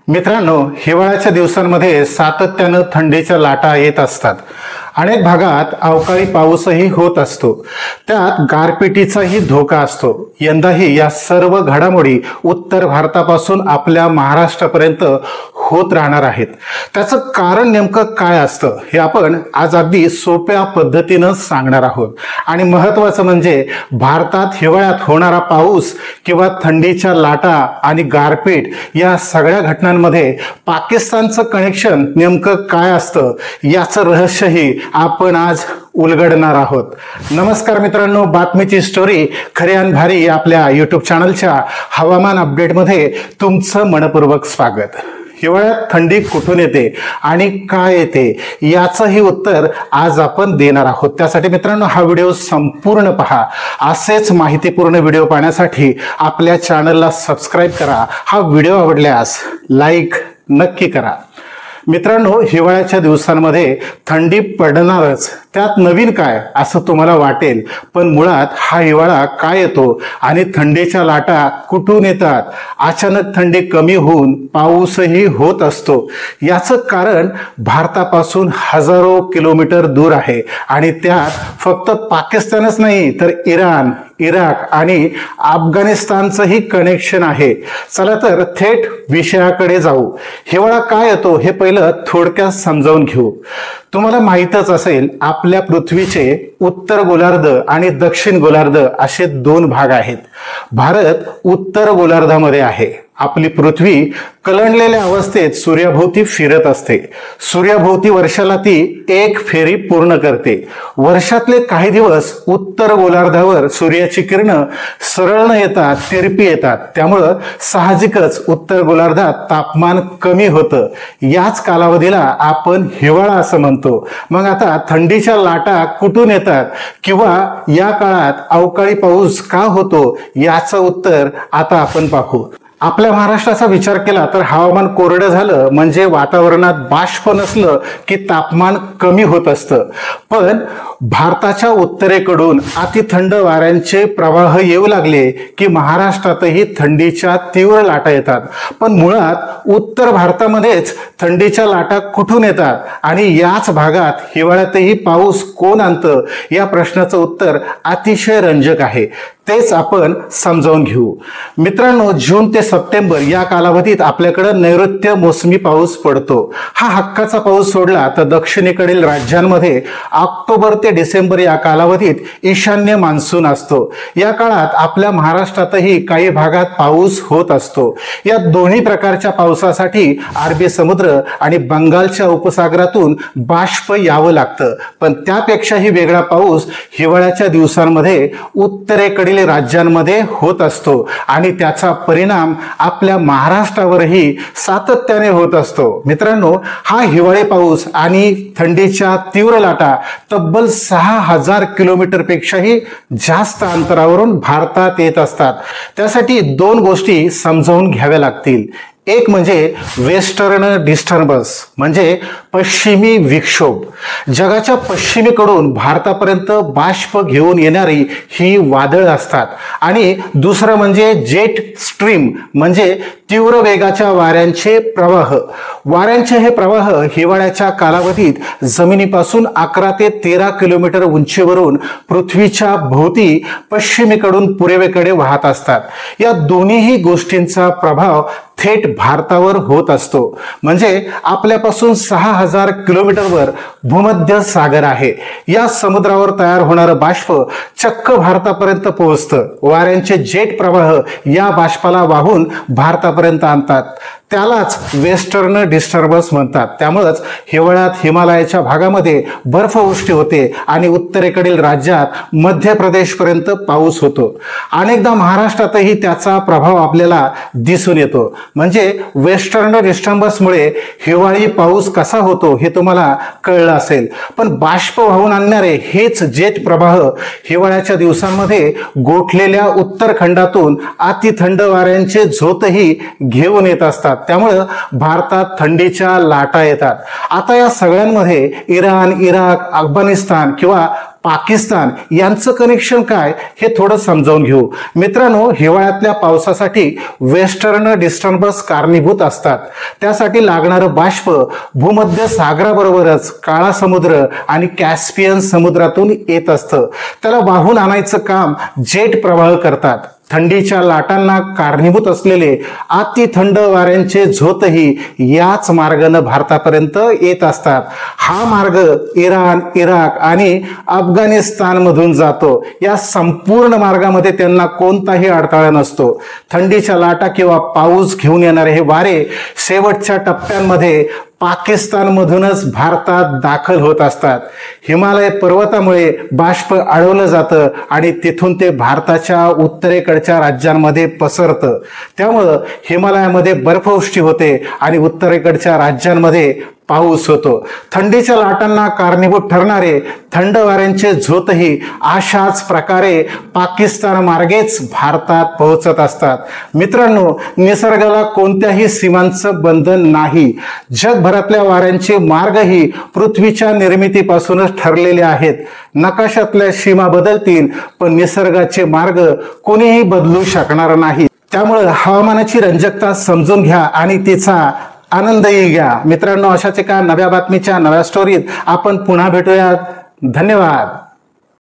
मित्रांनो, हिवाळ्याच्या दिवसांमध्ये सातत्याने थंडीच्या लाटा येत असतात। अनेक भागात अवकाळी पाऊसही होत असतो, त्यात गारपिटीचाही धोका असतो। यंदाही या सर्व घडामोडी उत्तर भारतापासून आपल्या महाराष्ट्रापर्यंत होत राहणार आहेत। त्याचं कारण नेमकं काय असतं हे आपण आज अगदी सोप्या पद्धतीने सांगणार आहोत। आणि महत्त्वाचं म्हणजे भारतात हिवाळ्यात होणारा पाऊस किंवा थंडीच्या लाटा आणि गारपीट या सगळ्या घटनांमध्ये पाकिस्तानचं कनेक्शन नेमकं काय असतं याचं रहस्यही आपण आज उलगडणार आहोत। नमस्कार मित्रांनो, बातमीची स्टोरी खरी आणि भारी या आपल्या यूट्यूब चॅनलच्या हवामान अपडेटमध्ये तुमचं मनपूर्वक स्वागत। हिवाळ्यात थंडी कुठून येते आणि काय येते याचंही उत्तर आज आपण देणार आहोत। त्यासाठी मित्रांनो हा व्हिडिओ संपूर्ण पहा। असेच माहितीपूर्ण व्हिडिओ पाहण्यासाठी आपल्या चॅनलला सबस्क्राइब करा। हा व्हिडिओ आवडल्यास लाईक नक्की करा। मित्रांनो, हिवाळ्याच्या दिवसांमध्ये थंडी पडणारच, त्यात नवीन काय असं तुम्हाला वाटेल, पण मुळात हा हिवाळा काय येतो आणि थंडीच्या लाटा कुठून येतात, अचानक थंडी कमी होऊन पाऊसही होत असतो, याचं कारण भारतापासून हजारो किलोमीटर दूर आहे। आणि त्यात फक्त पाकिस्तानच नाही तर इराण, इराक आणि अफगाणिस्तानचंही कनेक्शन आहे। चला तर थेट विषयाकडे जाऊ। हिवाळा काय येतो हे पहिलं थोडक्यात समजावून घेऊ। तुम्हाला माहीतच असेल, आपल्या पृथ्वीचे उत्तर गोलार्ध आणि दक्षिण गोलार्ध असे दोन भाग आहेत। भारत उत्तर गोलार्धामध्ये आहे। आपली पृथ्वी कलंडलेल्या अवस्थेत सूर्याभोवती फिरत असते। सूर्याभोवती वर्षाला ती एक फेरी पूर्ण करते। वर्षातले काही दिवस उत्तर गोलार्धावर सूर्याची किरणं सरळ न येता तिरपी येतात, त्यामुळं साहजिकच उत्तर गोलार्धात तापमान कमी होतं। याच कालावधीला आपण हिवाळा असं म्हणतो। मग आता थंडीच्या लाटा कुठून येतात किंवा या काळात अवकाळी पाऊस का होतो याचं उत्तर आता आपण पाहू। आपल्या महाराष्ट्राचा विचार केला तर हवामान कोरडं झालं म्हणजे वातावरणात बाष्प नसलं की तापमान कमी होत असतं। पण भारताच्या उत्तरेकडून अतिथंड वाऱ्यांचे प्रवाह येऊ लागले की महाराष्ट्रातही थंडीच्या तीव्र लाटा येतात। पण मुळात उत्तर भारतामध्येच थंडीच्या लाटा कुठून येतात आणि याच भागात हिवाळ्यातही पाऊस कोण आणतं या प्रश्नाचं उत्तर अतिशय रंजक आहे। तेच आपण समजावून घेऊ। मित्रांनो, जून ते सप्टेंबर या कालावधीत आपल्याकडे नैऋत्य मोसमी पाऊस पडतो। हा हक्काचा पाऊस सोडला तर दक्षिणेकडील राज्यांमध्ये ऑक्टोबर ते डिसेंबर या कालावधीत ईशान्य मान्सून असतो। या काळात आपल्या महाराष्ट्रातही काही भागात पाऊस होत असतो। या दोन्ही प्रकारच्या पावसासाठी अरबी समुद्र आणि बंगालच्या उपसागरातून बाष्प यावं लागतं। पण त्यापेक्षाही वेगळा पाऊस हिवाळ्याच्या दिवसांमध्ये उत्तरेकडील राज्यांमध्ये होत असतो आणि त्याचा परिणाम आपल्या महाराष्ट्रावरही सातत्याने होत असतो। मित्रांनो, हा हिवाळी पाऊस आणि थंडीच्या तीव्र लाटा तब्बल 6000 किलोमीटर पेक्षाही जास्त अंतरावरून भारतात येत असतात। त्यासाठी दोन गोष्टी समजावून घ्याव्या लागतील। एक म्हणजे वेस्टर्न डिस्टर्बन्स म्हणजे पश्चिमी विक्षोभ। जगाच्या पश्चिमेकडून भारतापर्यंत बाष्प घेऊन येणारी ही वादळ असतात। आणि दुसरं म्हणजे जेट स्ट्रीम म्हणजे तीव्र वेगाच्या वाऱ्यांचे प्रवाह। वाऱ्यांचे हे प्रवाह हिवाळ्याच्या कालावधीत जमिनीपासून 11 ते 13 किलोमीटर उंचीवरून पृथ्वीच्या भोवती पश्चिमेकडून पूर्वेकडे वाहत असतात। या दोन्हीही गोष्टींचा प्रभाव थेट भारतावर होत असतो। म्हणजे आपल्यापासून 6000 किलोमीटरवर भूमध्य सागर आहे। या समुद्रावर तयार होणारं बाष्प चक्क भारतापर्यंत पोहोचतं। वाऱ्यांचे जेट प्रवाह या बाष्पाला वाहून भारतापर्यंत आणतात। त्यालाच वेस्टर्न डिस्टर्बन्स म्हणतात। त्यामुळेच हिवाळ्यात हिमालयाच्या भागामध्ये बर्फवृष्टी होते आणि उत्तरेकडील राज्यात मध्य प्रदेशपर्यंत पाऊस होतो। अनेकदा महाराष्ट्रातही त्याचा प्रभाव आपल्याला दिसून येतो। म्हणजे वेस्टर्न डिस्टर्बन्समुळे हिवाळी पाऊस कसा होतो हे तुम्हाला कळलं असेल। पण बाष्प वाहून आणणारे हेच जेट प्रवाह हिवाळ्याच्या दिवसांमध्ये गोठलेल्या उत्तरखंडातून अतिथंड वाऱ्यांचे झोतही घेऊन येत असतात। त्यामुळे भारतात थंडीच्या लाटा येतात। आता या सगळ्यांमध्ये इराण, इराक, अफगाणिस्तान किंवा पाकिस्तान यांचं कनेक्शन काय हे थोडं समजावून घेऊ. मित्रांनो, हिवाळ्यातल्या पावसासाठी वेस्टर्न डिस्टर्बन्स कारणीभूत असतात. त्यासाठी लागणारं बाष्प भूमध्य सागराबरोबरच काळा समुद्र आणि कॅस्पियन समुद्रातून येत असतं. त्याला वाहून आणायचं काम जेट प्रवाह करतात. थंडीच्या लाटांना कारणीभूत असलेले अति थंड वाऱ्यांचे झोतही याच मार्गाने भारतापर्यंत येत असतात. हा मार्ग इराण, इराक आणि अफगाणिस्तान मधून जातो. या संपूर्ण मार्गामध्ये त्यांना कोणताही अडथळा नसतो. थंडीच्या लाटा किंवा पाऊस घेऊन येणारे हे वारे शेवटच्या टप्प्यांमध्ये पाकिस्तानमधूनच भारतात दाखल होत असतात. हिमालय पर्वतामुळे बाष्प अडवलं जातं आणि तिथून ते भारताच्या उत्तरेकडच्या राज्यांमध्ये पसरतं. त्यामुळं हिमालयामध्ये बर्फवृष्टी होते आणि उत्तरेकडच्या राज्यांमध्ये पाऊस होतो. थंडीच्या लाटांना कारणीभूत ठरणारे थंड वाऱ्यांचे झोतही अशाच प्रकारे पाकिस्तान मार्गेच भारतात पोहोचत असतात. मित्रांनो, निसर्गाला कोणत्याही सीमांचं बंधन नाही. जगभरातल्या वाऱ्यांचे मार्गही पृथ्वीच्या निर्मितीपासूनच ठरलेले आहेत. नकाशातल्या सीमा बदलतील, पण निसर्गाचे मार्ग कोणीही बदलू शकणार नाही. त्यामुळे हवामानाची रंजकता समजून घ्या आणि तिचा आनंदही घ्या. मित्रांनो, अशाच एका नव्या बातमीच्या नव्या स्टोरीत आपण पुन्हा भेटूयात. धन्यवाद.